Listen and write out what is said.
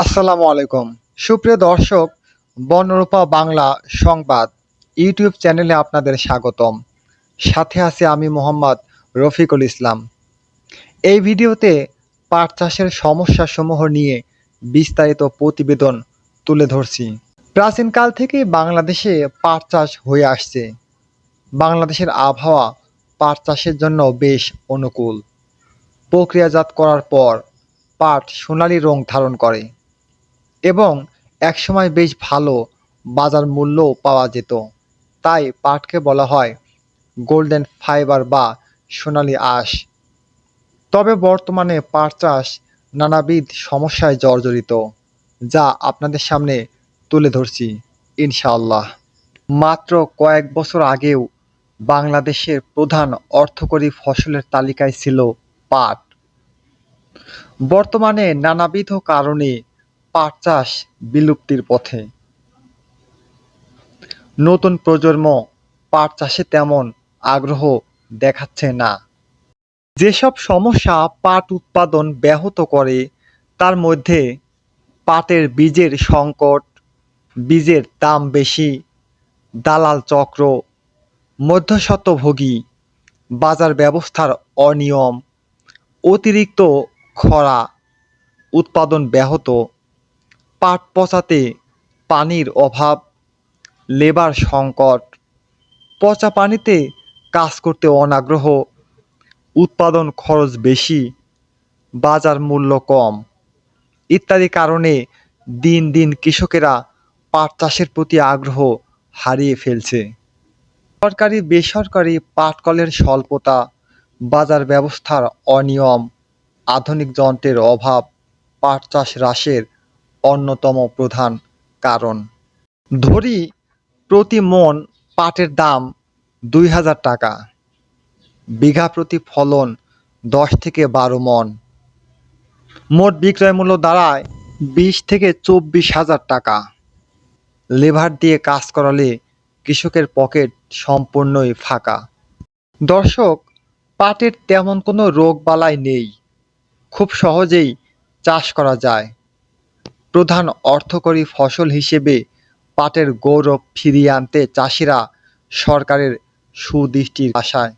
আসসালামু আলাইকুম। সুপ্রিয় দর্শক, বনরূপা বাংলা সংবাদ ইউটিউব চ্যানেলে আপনাদের স্বাগতম। সাথে আছি আমি মোহাম্মদ রফিকুল ইসলাম। এই ভিডিওতে পাট চাষের সমস্যাসমূহ নিয়ে বিস্তারিত প্রতিবেদন তুলে ধরছি। প্রাচীনকাল থেকেই বাংলাদেশে পাট চাষ হয়ে আসছে। বাংলাদেশের আবহাওয়া পাট চাষের জন্য বেশ অনুকূল। প্রক্রিয়াজাত করার পর পাট সোনালী রং ধারণ করে এবং একসময় বেশ ভালো বাজার মূল্যও পাওয়া যেত। তাই পাটকে বলা হয় গোল্ডেন ফাইবার বা সোনালী আঁশ। তবে বর্তমানে পাট চাষ নানাবিধ সমস্যায় জর্জরিত, যা আপনাদের সামনে তুলে ধরছি ইনশাআল্লাহ। মাত্র কয়েক বছর আগেও বাংলাদেশের প্রধান অর্থকরী ফসলের তালিকায় ছিল পাট। বর্তমানে নানাবিধ কারণে পাট চাষ বিলুপ্তির পথে। নতুন প্রজন্ম পাট চাষে তেমন আগ্রহ দেখাচ্ছে না। যেসব সমস্যা পাট উৎপাদন ব্যাহত করে তার মধ্যে পাটের বীজের সংকট, বীজের দাম বেশি, দালাল চক্র, মধ্যস্বত্বভোগী, বাজার ব্যবস্থার অনিয়ম, অতিরিক্ত খরা, উৎপাদন ব্যাহত, পাট পচাতে পানির অভাব, লেবার সংকট, পচা পানিতে কাজ করতে অনাগ্রহ, উৎপাদন খরচ বেশি, বাজার মূল্য কম ইত্যাদি কারণে দিন দিন কৃষকেরা পাট চাষের প্রতি আগ্রহ হারিয়ে ফেলছে। সরকারি বেসরকারি পাট কলের স্বল্পতা, বাজার ব্যবস্থার অনিয়ম, আধুনিক যন্ত্রের অভাব পাট চাষ হ্রাসের অন্যতম প্রধান কারণ। ধরি প্রতি মণ পাটের দাম ২,০০০ টাকা, বিঘা প্রতি ফলন ১০ থেকে ১২ মণ, মোট বিক্রয় মূল্য দাঁড়ায় ২০ থেকে ২৪,০০০ টাকা। লেবার দিয়ে কাজ করালে কৃষকের পকেট সম্পূর্ণই ফাঁকা। দর্শক, পাটের তেমন কোনো রোগবালাই নেই, খুব সহজেই চাষ করা যায়। প্রধান অর্থকরী ফসল হিসেবে পাটের গৌরব ফিরিয়ে আনতে চাষিরা সরকারের সুদৃষ্টির আশায়